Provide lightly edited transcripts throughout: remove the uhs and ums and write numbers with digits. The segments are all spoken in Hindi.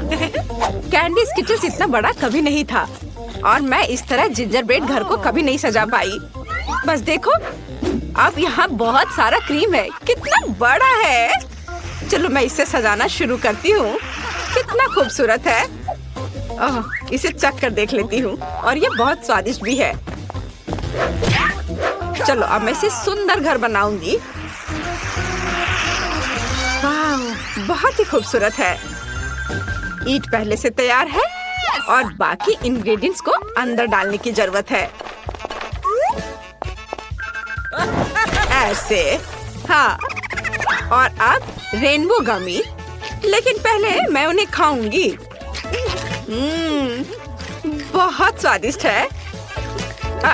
कैंडी स्किटल्स इतना बड़ा कभी नहीं था और मैं इस तरह जिंजर ब्रेड घर को कभी नहीं सजा पाई। बस देखो, अब यहाँ बहुत सारा क्रीम है। कितना बड़ा है। चलो मैं इसे सजाना शुरू करती हूँ। कितना खूबसूरत है। इसे चख कर देख लेती हूँ और ये बहुत स्वादिष्ट भी है। चलो अब मैं इसे सुंदर घर बनाऊंगी। वाह, बहुत ही खूबसूरत है। ईंट पहले से तैयार है और बाकी इंग्रेडिएंट्स को अंदर डालने की जरूरत है। ऐसे, हाँ। और अब रेनबो गमी, लेकिन पहले मैं उन्हें खाऊंगी। बहुत स्वादिष्ट है।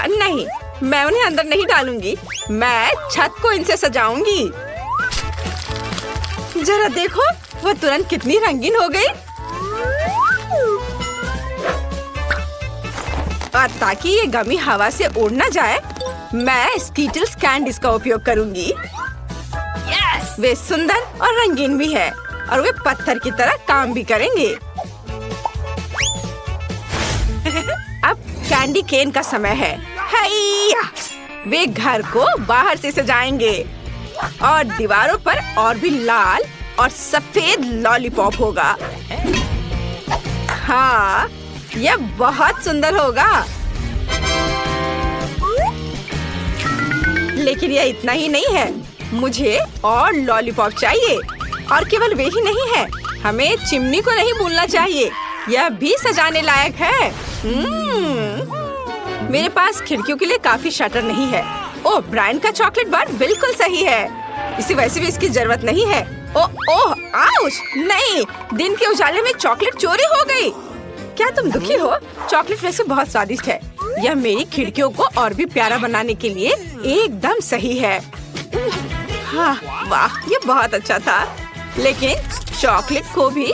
नहीं, मैं उन्हें अंदर नहीं डालूंगी। मैं छत को इनसे सजाऊंगी। जरा देखो, वो तुरंत कितनी रंगीन हो गई। और ताकि ये गमी हवा से उड़ ना जाए, मैं स्कीटल्स कैंडीज का उपयोग करूंगी। वे सुंदर और रंगीन भी है और वे पत्थर की तरह काम भी करेंगे। अब कैंडी केन का समय है। हैया! वे घर को बाहर से सजाएंगे और दीवारों पर और भी लाल और सफेद लॉलीपॉप होगा। हाँ, यह बहुत सुंदर होगा। लेकिन यह इतना ही नहीं है। मुझे और लॉलीपॉप चाहिए। और केवल वे ही नहीं है, हमें चिमनी को नहीं भूलना चाहिए। यह भी सजाने लायक है। मेरे पास खिड़कियों के लिए काफी शटर नहीं है। ओह, ब्रायन का चॉकलेट बार बिल्कुल सही है। इसे वैसे भी इसकी जरूरत नहीं है। ओह, आउच! नहीं, दिन के उजाले में चॉकलेट चोरी हो गई। क्या तुम दुखी हो? चॉकलेट वैसे बहुत स्वादिष्ट है। यह मेरी खिड़कियों को और भी प्यारा बनाने के लिए एकदम सही है। हाँ, वाह, ये बहुत अच्छा था। लेकिन चॉकलेट को भी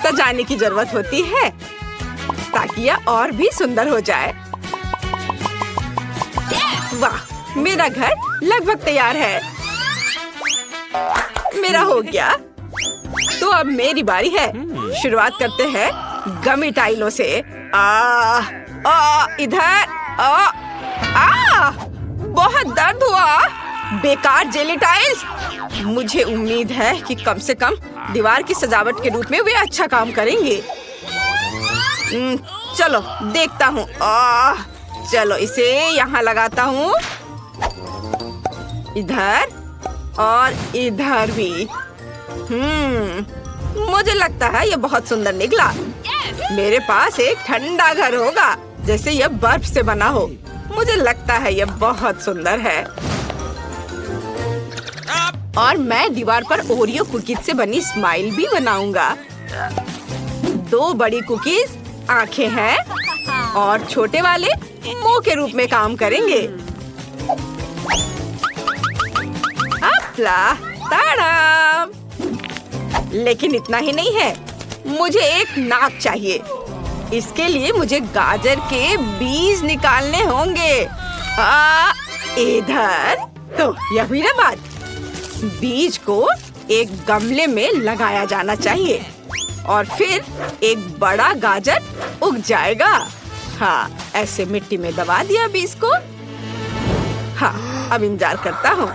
सजाने की जरूरत होती है ताकि यह और भी सुंदर हो जाए। वाह, मेरा घर लगभग तैयार है। मेरा हो गया। तो अब मेरी बारी है। शुरुआत करते हैं गमी टाइलों से। इधर। बहुत दर्द हुआ। बेकार जेली टाइल्स। मुझे उम्मीद है कि कम से कम दीवार की सजावट के रूप में वे अच्छा काम करेंगे। चलो देखता हूँ। चलो इसे यहाँ लगाता हूँ। इधर और इधर भी। मुझे लगता है ये बहुत सुंदर निकला। मेरे पास एक ठंडा घर होगा, जैसे यह बर्फ से बना हो। मुझे लगता है यह बहुत सुंदर है। और मैं दीवार पर ओरियो कुकीज से बनी स्माइल भी बनाऊंगा। 2 बड़ी कुकीज आंखें हैं और छोटे वाले मुंह के रूप में काम करेंगे। ताड़ा! लेकिन इतना ही नहीं है, मुझे एक नाक चाहिए। इसके लिए मुझे गाजर के बीज निकालने होंगे। इधर तो यह भी ना बात। बीज को एक गमले में लगाया जाना चाहिए और फिर एक बड़ा गाजर उग जाएगा। हाँ, ऐसे मिट्टी में दबा दिया बीज को। हाँ, अब इंतजार करता हूँ।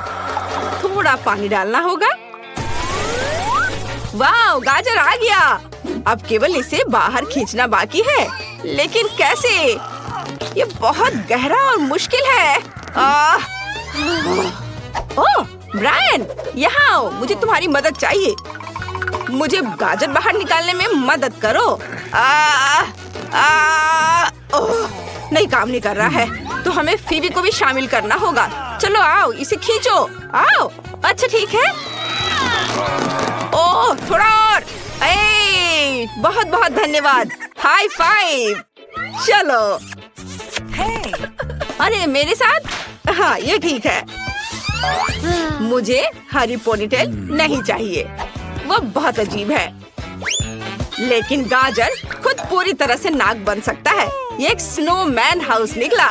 थोड़ा पानी डालना होगा। वाह, गाजर आ गया। अब केवल इसे बाहर खींचना बाकी है। लेकिन कैसे? ये बहुत गहरा और मुश्किल है। ओह, ब्रायन, यहाँ आओ। मुझे तुम्हारी मदद चाहिए। मुझे गाजर बाहर निकालने में मदद करो। नहीं, काम नहीं कर रहा है। तो हमें फीबी को भी शामिल करना होगा। चलो आओ, इसे खींचो। आओ। अच्छा ठीक है। ओह, थोड़ा और। बहुत बहुत धन्यवाद। High five. चलो। अरे मेरे साथ? हाँ, ये ठीक है। मुझे हरी पोनीटेल नहीं चाहिए, वो बहुत अजीब है। लेकिन गाजर खुद पूरी तरह से नाक बन सकता है। ये एक स्नोमैन हाउस निकला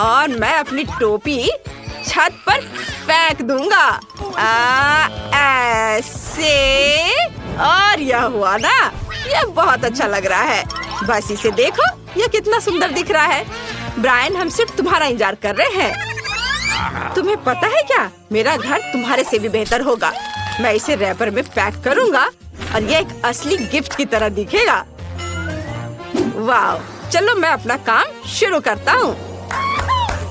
और मैं अपनी टोपी छत पर फेंक दूंगा। ऐसे। और यह हुआ ना, ये बहुत अच्छा लग रहा है। बस इसे देखो, ये कितना सुंदर दिख रहा है। ब्रायन, हम सिर्फ तुम्हारा इंतजार कर रहे हैं। तुम्हें पता है क्या, मेरा घर तुम्हारे से भी बेहतर होगा। मैं इसे रैपर में पैक करूँगा और ये एक असली गिफ्ट की तरह दिखेगा। वाह, चलो मैं अपना काम शुरू करता हूँ।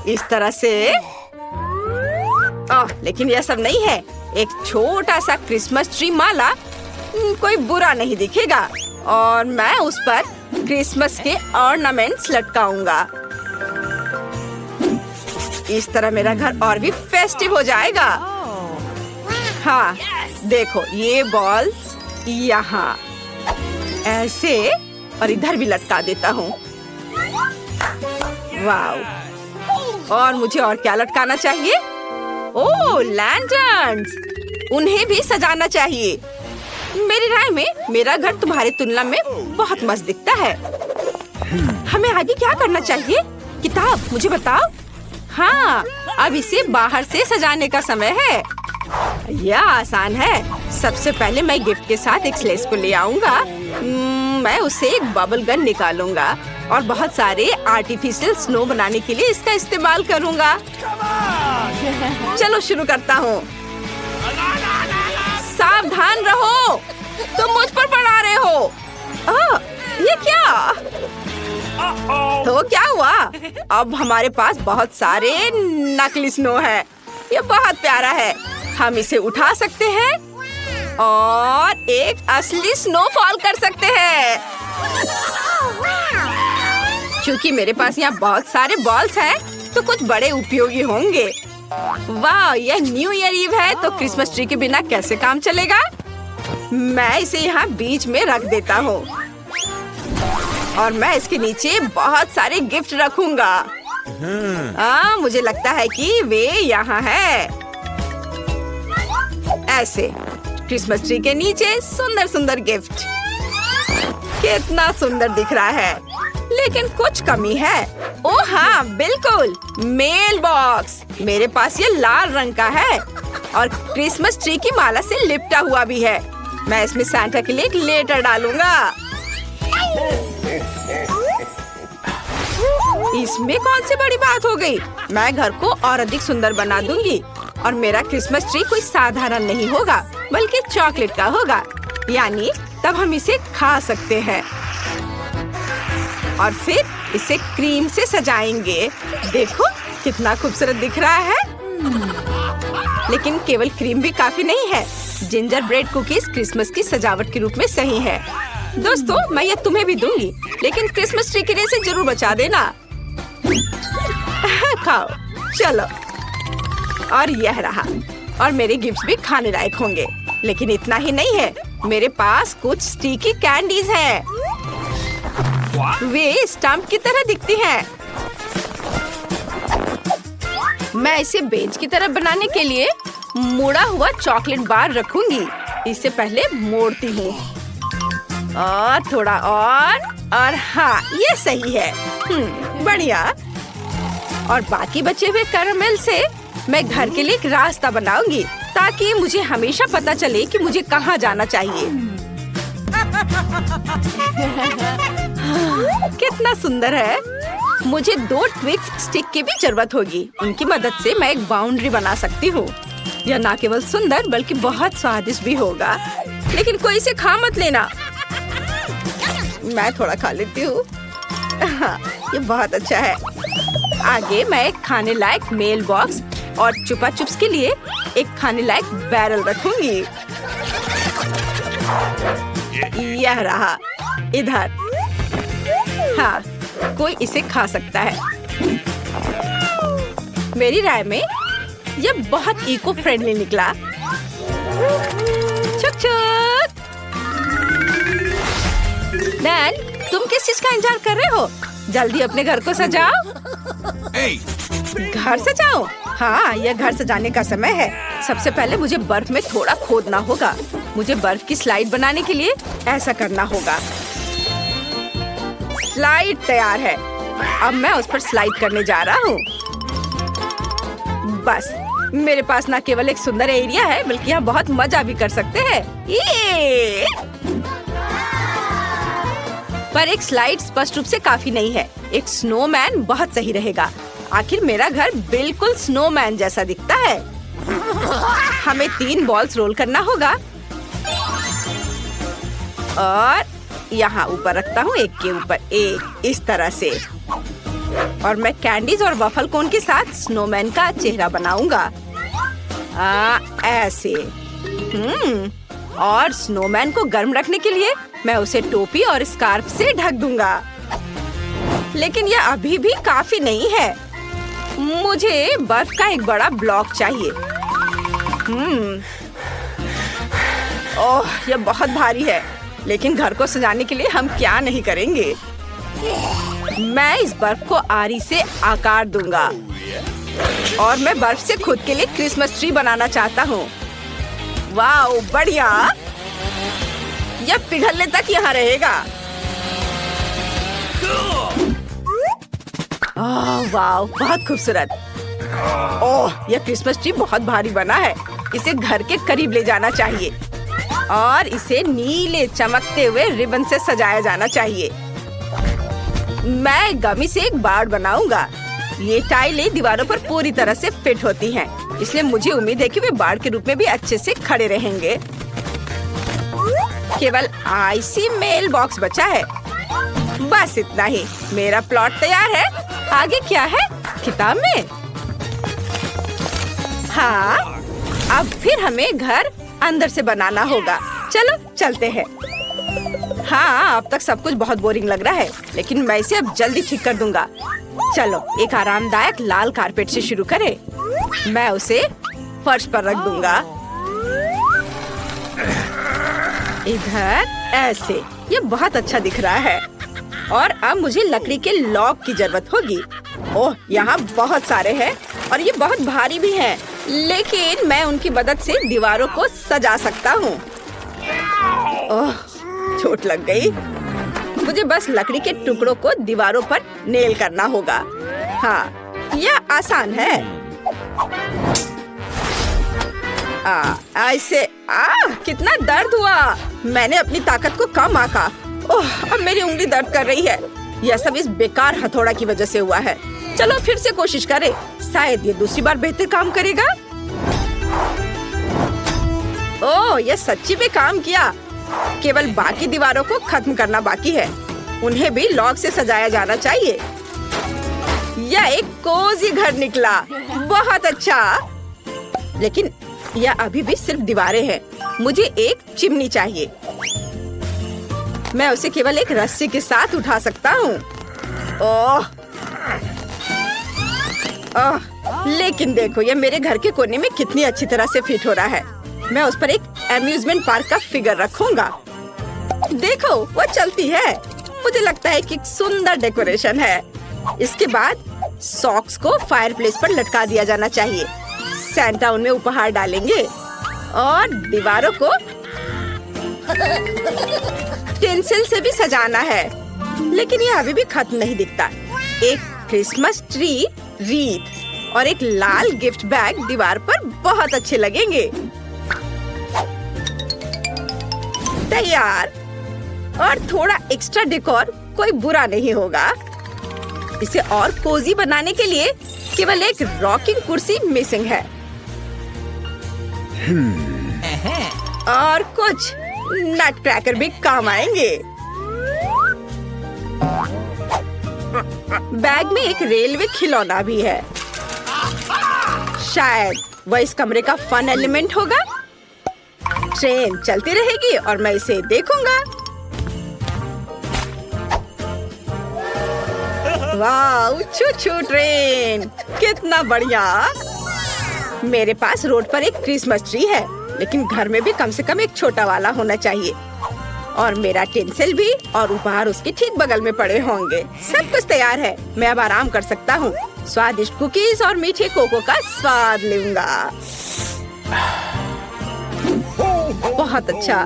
इस तरह से। लेकिन यह सब नहीं है। एक छोटा सा क्रिसमस ट्री माला कोई बुरा नहीं दिखेगा और मैं उस पर क्रिसमस के ऑर्नामेंट्स लटकाऊंगा। इस तरह मेरा घर और भी फेस्टिव हो जाएगा। हाँ, देखो ये बॉल्स यहाँ ऐसे और इधर भी लटका देता हूँ। वाव! और मुझे और क्या लटकाना चाहिए? ओह, लैंटर्न्स! उन्हें भी सजाना चाहिए। मेरी राय में मेरा घर तुम्हारी तुलना में बहुत मस्त दिखता है। हमें आगे क्या करना चाहिए? किताब, मुझे बताओ। हाँ, अब इसे बाहर से सजाने का समय है। यह आसान है। सबसे पहले मैं गिफ्ट के साथ एक स्लेज को ले आऊंगा। मैं उसे एक बबल गन निकालूंगा और बहुत सारे आर्टिफिशियल स्नो बनाने के लिए इसका इस्तेमाल करूंगा। चलो शुरू करता हूँ। सावधान रहो, तुम मुझ पर पड़ा रहे हो। ये क्या? तो क्या हुआ? अब हमारे पास बहुत सारे नकली स्नो है। ये बहुत प्यारा है। हम इसे उठा सकते हैं और एक असली स्नोफॉल कर सकते हैं। क्योंकि मेरे पास यहाँ बहुत सारे बॉल्स हैं, तो कुछ बड़े उपयोगी होंगे। वाह, यह न्यू ईयर ईव है, तो क्रिसमस ट्री के बिना कैसे काम चलेगा? मैं इसे यहाँ बीच में रख देता हूँ और मैं इसके नीचे बहुत सारे गिफ्ट रखूंगा। मुझे लगता है कि वे यहाँ है। ऐसे क्रिसमस ट्री के नीचे सुंदर सुंदर गिफ्ट। कितना सुंदर दिख रहा है, लेकिन कुछ कमी है। ओह हाँ, बिल्कुल, मेल बॉक्स। मेरे पास ये लाल रंग का है और क्रिसमस ट्री की माला से लिपटा हुआ भी है। मैं इसमें सांता के लिए एक लेटर डालूंगा। इसमें कौन सी बड़ी बात हो गई? मैं घर को और अधिक सुंदर बना दूंगी और मेरा क्रिसमस ट्री कोई साधारण नहीं होगा, बल्कि चॉकलेट का होगा। यानी तब हम इसे खा सकते हैं और फिर इसे क्रीम से सजाएंगे। देखो कितना खूबसूरत दिख रहा है। लेकिन केवल क्रीम भी काफी नहीं है। जिंजर ब्रेड कुकीज क्रिसमस की सजावट के रूप में सही है। दोस्तों, मैं ये तुम्हें भी दूंगी, लेकिन क्रिसमस ट्री के लिए इसे जरूर बचा देना। खाओ, चलो। और यह रहा। और मेरे गिफ्ट्स भी खाने लायक होंगे। लेकिन इतना ही नहीं है, मेरे पास कुछ स्टिकी कैंडीज हैं। वे स्टंप की तरह दिखती हैं। मैं इसे बेंच की तरह बनाने के लिए मुड़ा हुआ चॉकलेट बार रखूंगी। इससे पहले मोड़ती हूँ और थोड़ा और हाँ, ये सही है। बढ़िया। और बाकी बचे हुए कैरामेल से मैं घर के लिए एक रास्ता बनाऊंगी, ताकि मुझे हमेशा पता चले कि मुझे कहाँ जाना चाहिए। कितना सुंदर है। मुझे 2 ट्विक्स स्टिक की भी जरूरत होगी। उनकी मदद से मैं एक बाउंड्री बना सकती हूँ। यह न केवल सुंदर बल्कि बहुत स्वादिष्ट भी होगा। लेकिन कोई इसे खा मत लेना। मैं थोड़ा खा लेती हूँ। हाँ, ये बहुत अच्छा है। आगे मैं एक खाने लायक मेल बॉक्स और चुपा चुप्स के लिए एक खाने लायक बैरल रखूंगी। यह रहा इधर। हाँ, कोई इसे खा सकता है। मेरी राय में यह बहुत इको फ्रेंडली निकला। छुक छुक। डैन, तुम किस चीज का इंतजार कर रहे हो? जल्दी अपने घर को सजाओ। घर सजाओ? हाँ, यह घर सजाने का समय है। सबसे पहले मुझे बर्फ में थोड़ा खोदना होगा। मुझे बर्फ की स्लाइड बनाने के लिए ऐसा करना होगा। स्लाइड तैयार है। अब मैं उस पर स्लाइड करने जा रहा हूँ। बस, मेरे पास न केवल एक सुंदर एरिया है, बल्कि यहाँ बहुत मजा भी कर सकते हैं। ये पर एक स्लाइड स्पष्ट रूप से काफी नहीं है। एक स्नोमैन बहुत सही रहेगा। आखिर मेरा घर बिल्कुल स्नोमैन जैसा दिखता है। हमें 3 बॉल्स रोल करना होगा और यहाँ ऊपर रखता हूँ, एक के ऊपर एक, इस तरह से। और मैं कैंडीज और वफल कोन के साथ स्नोमैन का चेहरा बनाऊंगा, ऐसे। और स्नोमैन को गर्म रखने के लिए मैं उसे टोपी और स्कार्फ से ढक दूंगा। लेकिन यह अभी भी काफी नहीं है। मुझे बर्फ का एक बड़ा ब्लॉक चाहिए। ओह, यह बहुत भारी है। लेकिन घर को सजाने के लिए हम क्या नहीं करेंगे। मैं इस बर्फ को आरी से आकार दूंगा और मैं बर्फ से खुद के लिए क्रिसमस ट्री बनाना चाहता हूँ। वाओ, बढ़िया। यह पिघलने तक यहाँ रहेगा। वाओ, बहुत खूबसूरत। ओह, यह क्रिसमस ट्री बहुत भारी बना है। इसे घर के करीब ले जाना चाहिए और इसे नीले चमकते हुए रिबन से सजाया जाना चाहिए। मैं गमी से एक बाड़ बनाऊंगा। ये टाइलें दीवारों पर पूरी तरह से फिट होती हैं, इसलिए मुझे उम्मीद है कि वे बाड़ के रूप में भी अच्छे से खड़े रहेंगे। केवल आईसी मेल बॉक्स बचा है। बस इतना ही। मेरा प्लॉट तैयार है। आगे क्या है किताब में? हाँ, अब फिर हमें घर अंदर से बनाना होगा। चलो चलते हैं। हाँ, अब तक सब कुछ बहुत बोरिंग लग रहा है, लेकिन मैं इसे अब जल्दी ठीक कर दूंगा। चलो एक आरामदायक लाल कारपेट से शुरू करें। मैं उसे फर्श पर रख दूंगा, इधर ऐसे। ये बहुत अच्छा दिख रहा है। और अब मुझे लकड़ी के लॉक की जरूरत होगी। ओह, यहाँ बहुत सारे हैं और ये बहुत भारी भी हैं, लेकिन मैं उनकी मदद से दीवारों को सजा सकता हूँ। ओह, चोट लग गई। मुझे बस लकड़ी के टुकड़ों को दीवारों पर नेल करना होगा। हाँ, यह आसान है। ऐसे। कितना दर्द हुआ। मैंने अपनी ताकत को कम आंका। ओह, अब मेरी उंगली दर्द कर रही है। यह सब इस बेकार हथौड़ा की वजह से हुआ है। चलो फिर से कोशिश करें। शायद ये दूसरी बार बेहतर काम करेगा। ओह, यह सच्ची में काम किया। केवल बाकी दीवारों को खत्म करना बाकी है। उन्हें भी लॉक से सजाया जाना चाहिए। यह एक कोजी घर निकला। बहुत अच्छा। लेकिन यह अभी भी सिर्फ दीवारें हैं। मुझे एक चिमनी चाहिए। मैं उसे केवल एक रस्सी के साथ उठा सकता हूँ। ओह, लेकिन देखो, यह मेरे घर के कोने में कितनी अच्छी तरह से फिट हो रहा है। मैं उस पर एक अम्यूजमेंट पार्क का फिगर रखूंगा। देखो, वो चलती है। मुझे लगता है कि एक सुंदर डेकोरेशन है। इसके बाद सॉक्स को फायरप्लेस पर लटका दिया जाना चाहिए। सैंटा उनमें उपहार डालेंगे और दीवारों को टिंसिल से भी सजाना है। लेकिन ये अभी भी खत्म नहीं दिखता। एक क्रिसमस ट्री रीत और एक लाल गिफ्ट बैग दीवार पर बहुत अच्छे लगेंगे। तैयार। और थोड़ा एक्स्ट्रा डेकोर कोई बुरा नहीं होगा। इसे और कोजी बनाने के लिए केवल एक रॉकिंग कुर्सी मिसिंग है। और कुछ नट क्रैकर भी काम आएंगे। बैग में एक रेलवे खिलौना भी है। शायद वह इस कमरे का फन एलिमेंट होगा। ट्रेन चलती रहेगी और मैं इसे देखूंगा। वाह, छू-छू ट्रेन, कितना बढ़िया। मेरे पास रोड पर एक क्रिसमस ट्री है, लेकिन घर में भी कम से कम एक छोटा वाला होना चाहिए। और मेरा टिंसिल भी और उपहार उसके ठीक बगल में पड़े होंगे। सब कुछ तैयार है। मैं अब आराम कर सकता हूँ। स्वादिष्ट कुकीज और मीठे कोको का स्वाद लूंगा। बहुत अच्छा।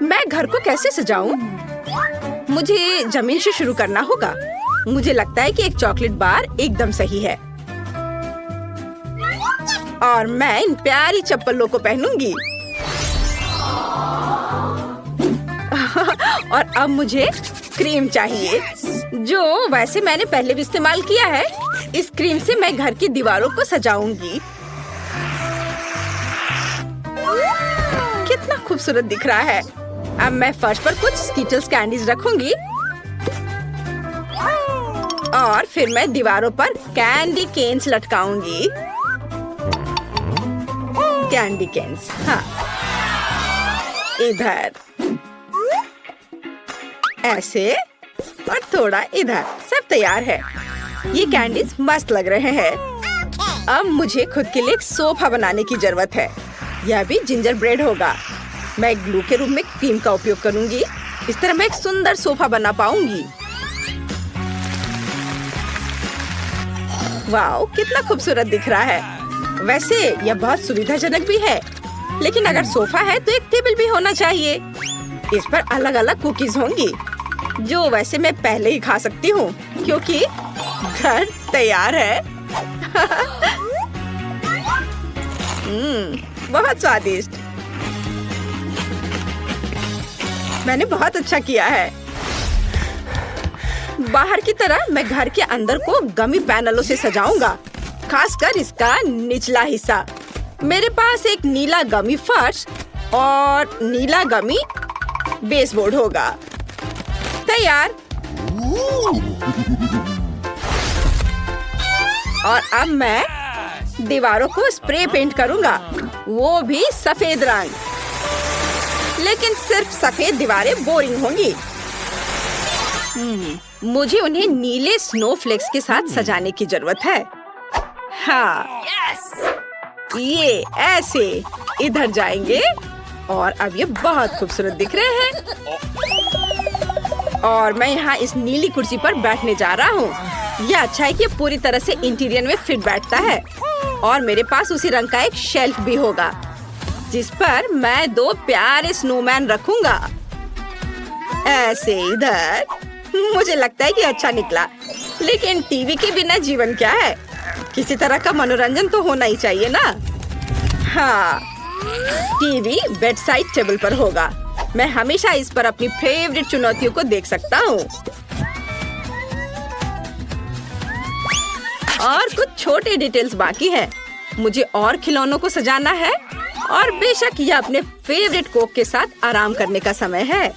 मैं घर को कैसे सजाऊं? मुझे जमीन से शुरू करना होगा। मुझे लगता है कि एक चॉकलेट बार एकदम सही है। और मैं इन प्यारी चप्पलों को पहनूंगी। और अब मुझे क्रीम चाहिए, जो वैसे मैंने पहले भी इस्तेमाल किया है। इस क्रीम से मैं घर की दीवारों को सजाऊंगी। कितना खूबसूरत दिख रहा है। अब मैं फर्श पर कुछ स्कीटल्स कैंडीज रखूंगी और फिर मैं दीवारों पर कैंडी केन्स लटकाऊंगी। कैंडी केन्स, हाँ, इधर ऐसे और थोड़ा इधर। सब तैयार है। ये कैंडीज मस्त लग रहे हैं। अब मुझे खुद के लिए एक सोफा बनाने की जरूरत है। यह भी जिंजर ब्रेड होगा। मैं ग्लू के रूप में क्रीम का उपयोग करूंगी। इस तरह मैं एक सुंदर सोफा बना पाऊंगी। वाओ, कितना खूबसूरत दिख रहा है। वैसे यह बहुत सुविधाजनक भी है, लेकिन अगर सोफा है तो एक टेबल भी होना चाहिए। इस पर अलग अलग कुकीज होंगी, जो वैसे मैं पहले ही खा सकती हूँ क्योंकि घर तैयार है। बहुत स्वादिष्ट। मैंने बहुत अच्छा किया है। बाहर की तरह मैं घर के अंदर को गमी पैनलों से सजाऊंगा, खासकर इसका निचला हिस्सा। मेरे पास एक नीला गमी फर्श और नीला गमी बेसबोर्ड होगा। तैयार। और अब मैं दीवारों को स्प्रे पेंट करूंगा, वो भी सफेद रंग। लेकिन सिर्फ सफेद दीवारें बोरिंग होंगी। मुझे उन्हें नीले स्नोफ्लेक्स के साथ सजाने की जरूरत है। हाँ, ये ऐसे इधर जाएंगे और अब ये बहुत खूबसूरत दिख रहे हैं। और मैं यहाँ इस नीली कुर्सी पर बैठने जा रहा हूँ। यह अच्छा है कि पूरी तरह से इंटीरियर में फिट बैठता है। और मेरे पास उसी रंग का एक शेल्फ भी होगा, जिस पर मैं 2 प्यारे स्नोमैन रखूंगा। ऐसे इधर। मुझे लगता है कि अच्छा निकला, लेकिन टीवी के बिना जीवन क्या है? किसी तरह का मनोरंजन तो होना ही चाहिए ना। हाँ, टीवी बेड साइड टेबल पर होगा। मैं हमेशा इस पर अपनी फेवरेट चुनौतियों को देख सकता हूँ। और कुछ छोटे डिटेल्स बाकी हैं। मुझे और खिलौनों को सजाना है और बेशक यह अपने फेवरेट कोक के साथ आराम करने का समय है।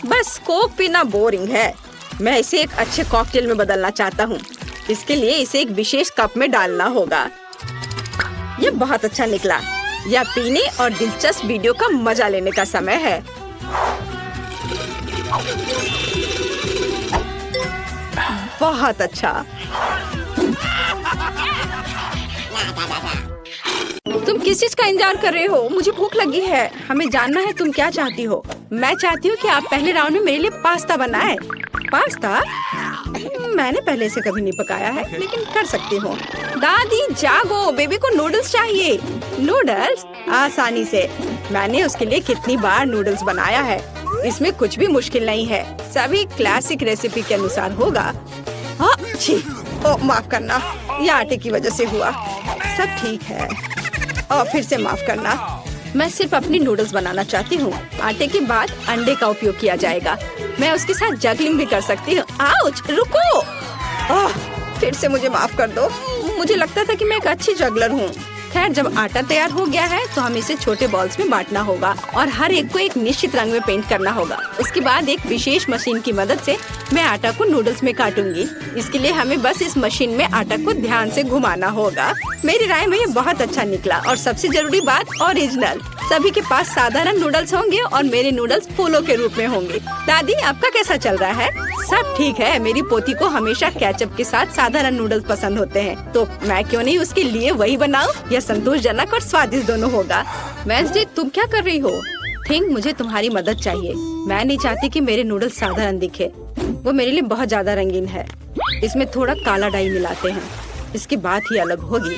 बस कोक पीना बोरिंग है। मैं इसे एक अच्छे कॉकटेल में बदलना चाहता हूँ। इसके लिए इसे एक विशेष कप में डालना होगा। यह बहुत अच्छा निकला। यह पीने और दिलचस्प वीडियो का मजा लेने का समय है। बहुत अच्छा। तुम किस चीज का इंतजार कर रहे हो? मुझे भूख लगी है। हमें जानना है तुम क्या चाहती हो। मैं चाहती हूँ कि आप पहले राउंड में मेरे लिए पास्ता बनाएं। पास्ता? मैंने पहले से कभी नहीं पकाया है, लेकिन कर सकती हूँ। दादी जागो, बेबी को नूडल्स चाहिए। नूडल्स? आसानी से। मैंने उसके लिए कितनी बार नूडल्स बनाया है। इसमें कुछ भी मुश्किल नहीं है। सभी क्लासिक रेसिपी के अनुसार होगा। माफ करना, ये आटे की वजह से हुआ। सब ठीक है। और फिर से माफ करना। मैं सिर्फ अपनी नूडल्स बनाना चाहती हूँ। आटे के बाद अंडे का उपयोग किया जाएगा। मैं उसके साथ जगलिंग भी कर सकती हूँ। आउच, रुको। फिर से मुझे माफ कर दो। मुझे लगता था कि मैं एक अच्छी जगलर हूँ। खैर, जब आटा तैयार हो गया है तो हमें इसे छोटे बॉल्स में बांटना होगा और हर एक को एक निश्चित रंग में पेंट करना होगा। इसके बाद एक विशेष मशीन की मदद से मैं आटा को नूडल्स में काटूंगी। इसके लिए हमें बस इस मशीन में आटा को ध्यान से घुमाना होगा। मेरी राय में ये बहुत अच्छा निकला। और सबसे जरूरी बात, ओरिजिनल। सभी के पास साधारण नूडल्स होंगे और मेरे नूडल्स फूलों के रूप में होंगे। दादी, आपका कैसा चल रहा है? सब ठीक है। मेरी पोती को हमेशा केचप के साथ साधारण नूडल्स पसंद होते हैं, तो मैं क्यों नहीं उसके लिए वही बनाऊं? यह संतोषजनक और स्वादिष्ट दोनों होगा। वेंसडे, तुम क्या कर रही हो? थिंक, मुझे तुम्हारी मदद चाहिए। मैं नहीं चाहती कि मेरे नूडल्स साधारण दिखे। वो मेरे लिए बहुत ज्यादा रंगीन है। इसमें थोड़ा काला डाई मिलाते हैं। इसकी बात ही अलग होगी।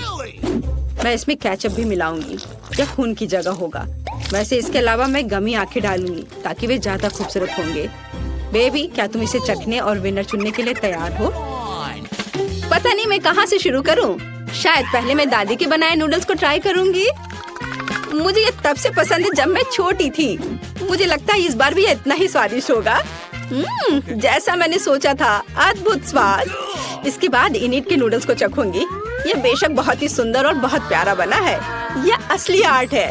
मैं इसमें केचप भी मिलाऊंगी। यह खून की जगह होगा। वैसे इसके अलावा मैं गमी आंखें डालूंगी ताकि वे ज्यादा खूबसूरत होंगे। बेबी, क्या तुम इसे चखने और विनर चुनने के लिए तैयार हो? पता नहीं मैं कहाँ से शुरू करूँ। शायद पहले मैं दादी के बनाए नूडल्स को ट्राई करूँगी। मुझे ये तब से पसंद है जब मैं छोटी थी। मुझे लगता है इस बार भी ये इतना ही स्वादिष्ट होगा। जैसा मैंने सोचा था, अद्भुत स्वाद। इसके बाद इनिट के नूडल्स को चखूंगी। ये बेशक बहुत ही सुंदर और बहुत प्यारा बना है। यह असली आर्ट है।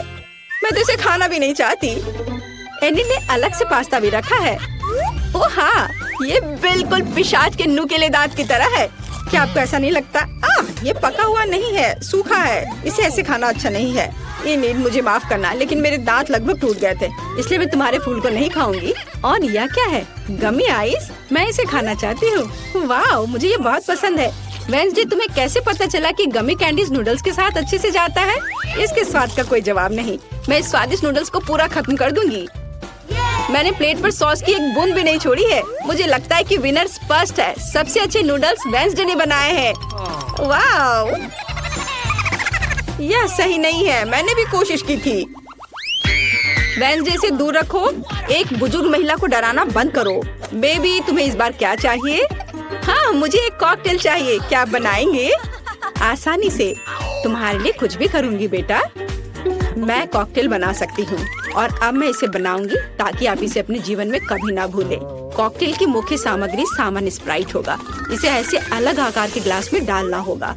मैं तो इसे खाना भी नहीं चाहती। एनिट ने अलग से पास्ता भी रखा है। ओह हाँ, ये बिल्कुल पिशाच के नुकीले दांत की तरह है। क्या आपको ऐसा नहीं लगता? ये पका हुआ नहीं है, सूखा है। इसे ऐसे खाना अच्छा नहीं है। इनिट, मुझे माफ करना, लेकिन मेरे दांत लगभग टूट गए थे, इसलिए मैं तुम्हारे फूल को नहीं खाऊंगी। और यह क्या है? गमी आइस? मैं इसे खाना चाहती हूँ। वाह, मुझे ये बहुत पसंद है। वेंसडे, तुम्हें कैसे पता चला कि गमी कैंडीज नूडल्स के साथ अच्छे से जाता है? इसके स्वाद का कोई जवाब नहीं। मैं इस स्वादिष्ट नूडल्स को पूरा खत्म कर दूंगी। मैंने प्लेट पर सॉस की एक बूंद भी नहीं छोड़ी है। मुझे लगता है कि विनर स्पष्ट है। सबसे अच्छे नूडल्स वेंसडे ने बनाए हैं। वाह, यह सही नहीं है। मैंने भी कोशिश की थी। वेंसडे से दूर रखो। एक बुजुर्ग महिला को डराना बंद करो। बेबी, तुम्हें इस बार क्या चाहिए? हाँ, मुझे एक कॉकटेल चाहिए। क्या आप बनाएंगे? आसानी से। तुम्हारे लिए कुछ भी करूँगी बेटा। मैं कॉकटेल बना सकती हूँ और अब मैं इसे बनाऊंगी ताकि आप इसे अपने जीवन में कभी ना भूलें। कॉकटेल की मुख्य सामग्री सामान्य स्प्राइट होगा। इसे ऐसे अलग आकार के ग्लास में डालना होगा।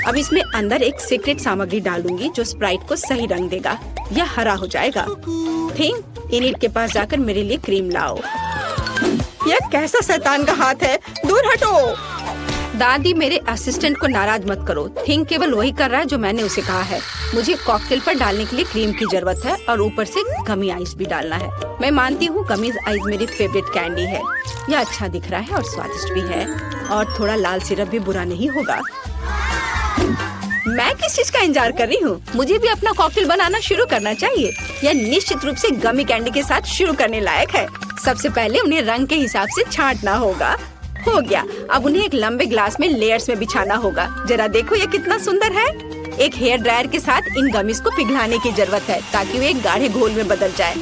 अब इसमें अंदर एक सीक्रेट सामग्री डालूंगी जो स्प्राइट को सही रंग देगा। यह हरा हो जाएगा। थिंक, इनिट के पास जाकर मेरे लिए क्रीम लाओ। यह कैसा शैतान का हाथ है? दूर हटो। दादी, मेरे असिस्टेंट को नाराज मत करो। थिंक केवल वही कर रहा है जो मैंने उसे कहा है। मुझे कॉकटेल पर डालने के लिए क्रीम की जरूरत है और ऊपर से गमी आइस भी डालना है। मैं मानती हूँ गमी आइस मेरी फेवरेट कैंडी है। यह अच्छा दिख रहा है और स्वादिष्ट भी है। और थोड़ा लाल सिरप भी बुरा नहीं होगा। मैं किस चीज का इंतजार कर रही हूँ? मुझे भी अपना कॉकटेल बनाना शुरू करना चाहिए। यह निश्चित रूप से गमी कैंडी के साथ शुरू करने लायक है। सबसे पहले उन्हें रंग के हिसाब से छांटना होगा। हो गया। अब उन्हें एक लंबे ग्लास में लेयर्स में बिछाना होगा। जरा देखो ये कितना सुंदर है। एक हेयर ड्रायर के साथ इन गमीज को पिघलाने की जरूरत है ताकि वे एक गाढ़े घोल में बदल जाए।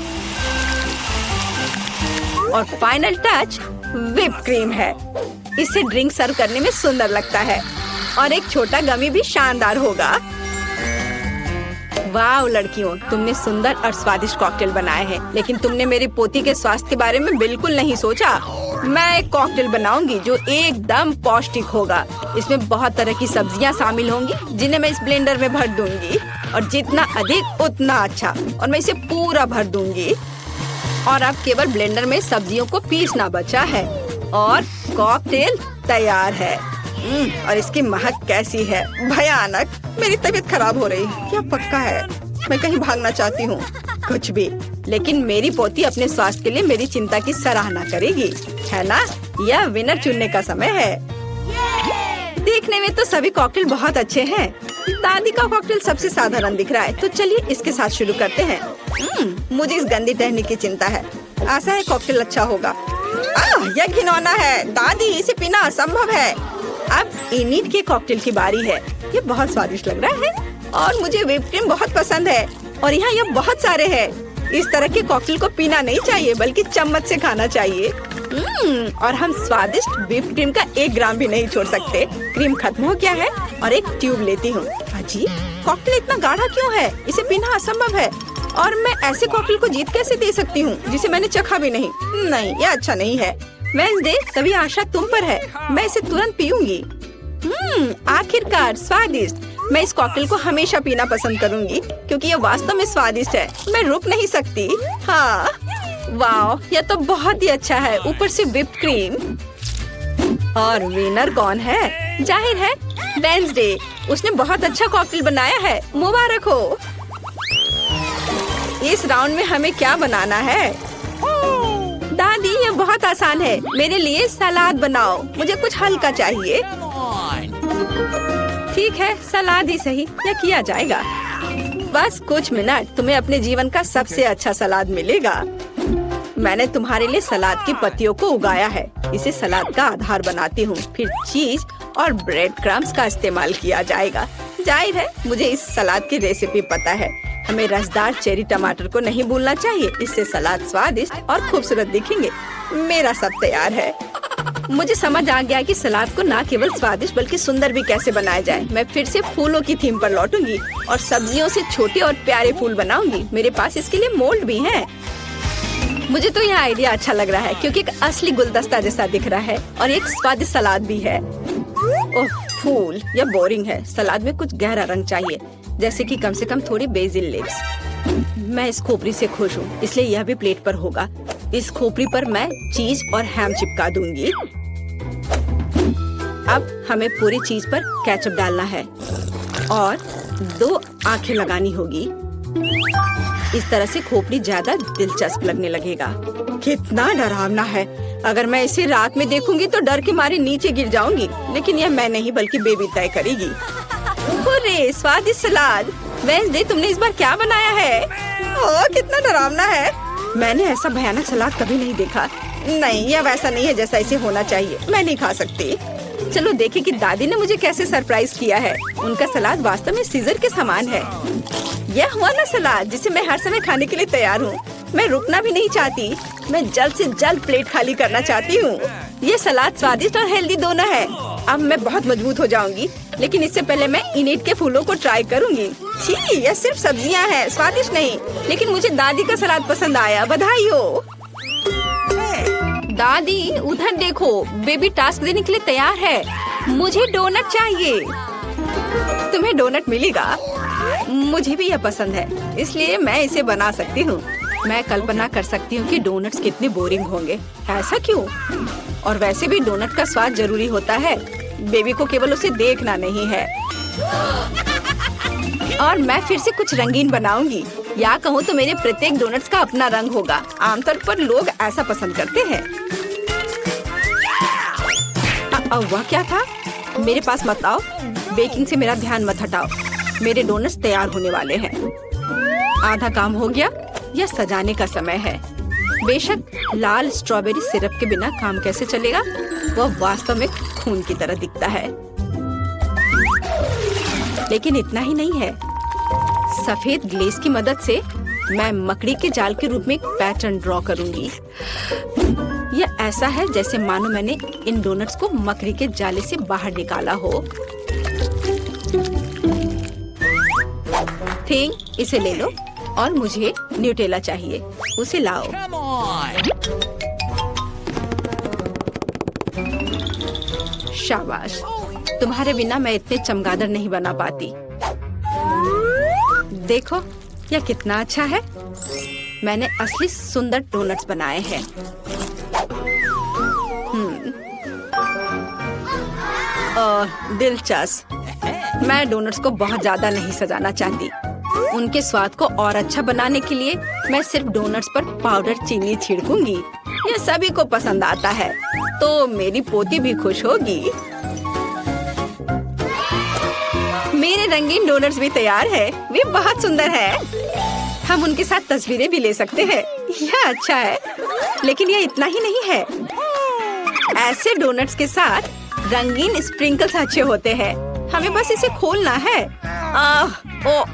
और फाइनल टच व्हिप क्रीम है। इससे ड्रिंक सर्व करने में सुंदर लगता है और एक छोटा गमी भी शानदार होगा। वाह लड़कियों, तुमने सुंदर और स्वादिष्ट कॉकटेल बनाए हैं, लेकिन तुमने मेरी पोती के स्वास्थ्य के बारे में बिल्कुल नहीं सोचा। मैं एक कॉकटेल बनाऊंगी जो एकदम पौष्टिक होगा। इसमें बहुत तरह की सब्जियां शामिल होंगी जिन्हें मैं इस ब्लेंडर में भर दूंगी। और जितना अधिक उतना अच्छा। और मैं इसे पूरा भर दूंगी। और अब केवल ब्लेंडर में सब्जियों को पीसना बचा है और कॉकटेल तैयार है। और इसकी महक कैसी है? भयानक। मेरी तबीयत खराब हो रही है। क्या पक्का है? मैं कहीं भागना चाहती हूँ। कुछ भी, लेकिन मेरी पोती अपने स्वास्थ्य के लिए मेरी चिंता की सराहना करेगी, है ना? यह विनर चुनने का समय है। देखने में तो सभी कॉकटेल बहुत अच्छे हैं। दादी का कॉकटेल सबसे साधारण दिख रहा है, तो चलिए इसके साथ शुरू करते हैं। मुझे इस गंदी टहनी की चिंता है। आशा है कॉकटेल अच्छा होगा। यह घिनौना है। दादी, इसे पीना असंभव है। अब इनिट के कॉकटेल की बारी है। ये बहुत स्वादिष्ट लग रहा है और मुझे व्हिप क्रीम बहुत पसंद है। और यहाँ ये बहुत सारे हैं। इस तरह के कॉकटेल को पीना नहीं चाहिए बल्कि चम्मच से खाना चाहिए। और हम स्वादिष्ट व्हिप क्रीम का 1 ग्राम भी नहीं छोड़ सकते। क्रीम खत्म हो गया है और एक ट्यूब लेती हूँ। अजी, कॉकटेल इतना गाढ़ा क्यों है? इसे पीना असंभव है। और मैं ऐसे कॉकटेल को जीत कैसे दे सकती हूँ जिसे मैंने चखा भी नहीं? नहीं, यह अच्छा नहीं है। वेंसडे, सभी आशा तुम पर है। मैं इसे तुरंत पीऊंगी। आखिरकार स्वादिष्ट। मैं इस कॉकटेल को हमेशा पीना पसंद करूंगी क्योंकि यह वास्तव में स्वादिष्ट है। मैं रुक नहीं सकती। हाँ, वाह, यह तो बहुत ही अच्छा है। ऊपर से व्हिप क्रीम। और विनर कौन है? जाहिर है वेंसडे। उसने बहुत अच्छा कॉकटेल बनाया है। मुबारक हो। इस राउंड में हमें क्या बनाना है? दादी, ये बहुत आसान है। मेरे लिए सलाद बनाओ। मुझे कुछ हल्का चाहिए। ठीक है, सलाद ही सही। यह किया जाएगा। बस कुछ मिनट, तुम्हें अपने जीवन का सबसे अच्छा सलाद मिलेगा। मैंने तुम्हारे लिए सलाद की पत्तियों को उगाया है। इसे सलाद का आधार बनाती हूँ। फिर चीज और ब्रेड क्रम्स का इस्तेमाल किया जाएगा। जाहिर है मुझे इस सलाद की रेसिपी पता है। हमें रसदार चेरी टमाटर को नहीं भूलना चाहिए। इससे सलाद स्वादिष्ट और खूबसूरत दिखेंगे। मेरा सब तैयार है। मुझे समझ आ गया कि सलाद को न केवल स्वादिष्ट बल्कि सुंदर भी कैसे बनाया जाए। मैं फिर से फूलों की थीम पर लौटूंगी और सब्जियों से छोटे और प्यारे फूल बनाऊंगी। मेरे पास इसके लिए मोल्ड भी हैं। मुझे तो यह आइडिया अच्छा लग रहा है क्योंकि एक असली गुलदस्ता जैसा दिख रहा है और एक स्वादिष्ट सलाद भी है। ओह, फूल यह बोरिंग है। सलाद में कुछ गहरा रंग चाहिए, जैसे कि कम से कम थोड़ी बेसिल लीव्स। मैं इस खोपड़ी से खुश हूँ, इसलिए यह भी प्लेट पर होगा। इस खोपड़ी पर मैं चीज और हैम चिपका दूंगी। अब हमें पूरी चीज पर केचप डालना है और 2 आंखें लगानी होगी। इस तरह से खोपड़ी ज्यादा दिलचस्प लगने लगेगा। कितना डरावना है। अगर मैं इसे रात में देखूंगी तो डर के मारे नीचे गिर जाऊंगी, लेकिन यह मैं नहीं बल्कि बेबी तय करेगी। अरे स्वादिष्ट सलाद। वेंसडे, तुमने इस बार क्या बनाया है? ओह, कितना डरावना है। मैंने ऐसा भयानक सलाद कभी नहीं देखा। नहीं, यह वैसा नहीं है जैसा इसे होना चाहिए। मैं नहीं खा सकती। चलो देखें कि दादी ने मुझे कैसे सरप्राइज किया है। उनका सलाद वास्तव में सीजर के समान है। यह हुआ ना सलाद जिसे मैं हर समय खाने के लिए तैयार हूँ। मैं रुकना भी नहीं चाहती। मैं जल्द से जल्द प्लेट खाली करना चाहती हूँ। ये सलाद स्वादिष्ट और हेल्दी दोनों है। अब मैं बहुत मजबूत हो जाऊंगी, लेकिन इससे पहले मैं इनिट के फूलों को ट्राई करूंगी। छी, यह सिर्फ सब्जियां हैं, स्वादिष्ट नहीं। लेकिन मुझे दादी का सलाद पसंद आया। बधाई हो दादी। उधर देखो, बेबी टास्क देने के लिए तैयार है। मुझे डोनट चाहिए। तुम्हें डोनट मिलेगा। मुझे भी यह पसंद है, इसलिए मैं इसे बना सकती हूँ। मैं कल्पना कर सकती हूँ कि डोनट्स कितने बोरिंग होंगे। ऐसा क्यों? और वैसे भी डोनट का स्वाद जरूरी होता है। बेबी को केवल उसे देखना नहीं है। और मैं फिर से कुछ रंगीन बनाऊंगी, या कहूँ तो मेरे प्रत्येक डोनट्स का अपना रंग होगा। आमतौर पर लोग ऐसा पसंद करते हैं। वह क्या था? मेरे पास मत आओ। बेकिंग से मेरा ध्यान मत हटाओ। मेरे डोनट्स तैयार होने वाले हैं। आधा काम हो गया। यह सजाने का समय है। बेशक लाल स्ट्रॉबेरी सिरप के बिना काम कैसे चलेगा? वह वास्तव में खून की तरह दिखता है। लेकिन इतना ही नहीं है। सफेद ग्लेज की मदद से मैं मकड़ी के जाल के रूप में एक पैटर्न ड्रॉ करूंगी। यह ऐसा है जैसे मानो मैंने इन डोनट्स को मकड़ी के जाले से बाहर निकाला हो। थिंग, इसे ले लो। और मुझे न्यूटेला चाहिए, उसे लाओ। शाबाश। तुम्हारे बिना मैं इतने चमगादड़ नहीं बना पाती। देखो, यह कितना अच्छा है। मैंने असली सुंदर डोनट्स बनाए हैं। दिलचस्प। मैं डोनट्स को बहुत ज्यादा नहीं सजाना चाहती। उनके स्वाद को और अच्छा बनाने के लिए मैं सिर्फ डोनट्स पर पाउडर चीनी छिड़कूंगी। यह सभी को पसंद आता है, तो मेरी पोती भी खुश होगी। मेरे रंगीन डोनट्स भी तैयार है। वे बहुत सुंदर है। हम उनके साथ तस्वीरें भी ले सकते हैं। यह अच्छा है, लेकिन यह इतना ही नहीं है। ऐसे डोनट्स के साथ रंगीन स्प्रिंकल्स अच्छे होते हैं। हमें बस इसे खोलना है। ओह!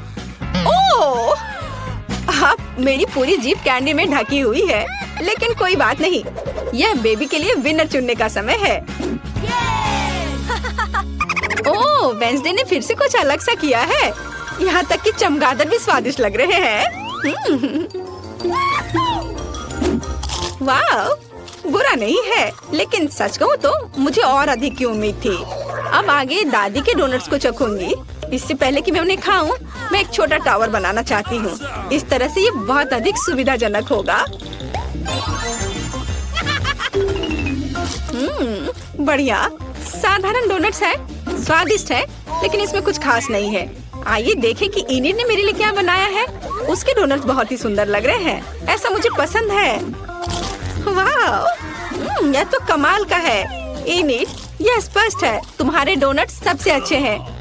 अब मेरी पूरी जीभ कैंडी में ढकी हुई है, लेकिन कोई बात नहीं। यह बेबी के लिए विनर चुनने का समय है। ओह, वेंसडे ने फिर से कुछ अलग सा किया है। यहाँ तक कि चमगादड़ भी स्वादिष्ट लग रहे हैं। वाह, बुरा नहीं है, लेकिन सच कहूँ तो मुझे और अधिक की उम्मीद थी। अब आगे दादी के डोनट्स को चखूंगी। इससे पहले कि मैं उन्हें खाऊं, मैं एक छोटा टावर बनाना चाहती हूँ। इस तरह से ये बहुत अधिक सुविधाजनक होगा। बढ़िया। साधारण डोनट्स है, स्वादिष्ट है, लेकिन इसमें कुछ खास नहीं है। आइए देखें कि इनिट ने मेरे लिए क्या बनाया है। उसके डोनट्स बहुत ही सुंदर लग रहे हैं। ऐसा मुझे पसंद है। वाह, यह तो कमाल का है। इनिट, यह स्पष्ट है तुम्हारे डोनट्स सबसे अच्छे हैं।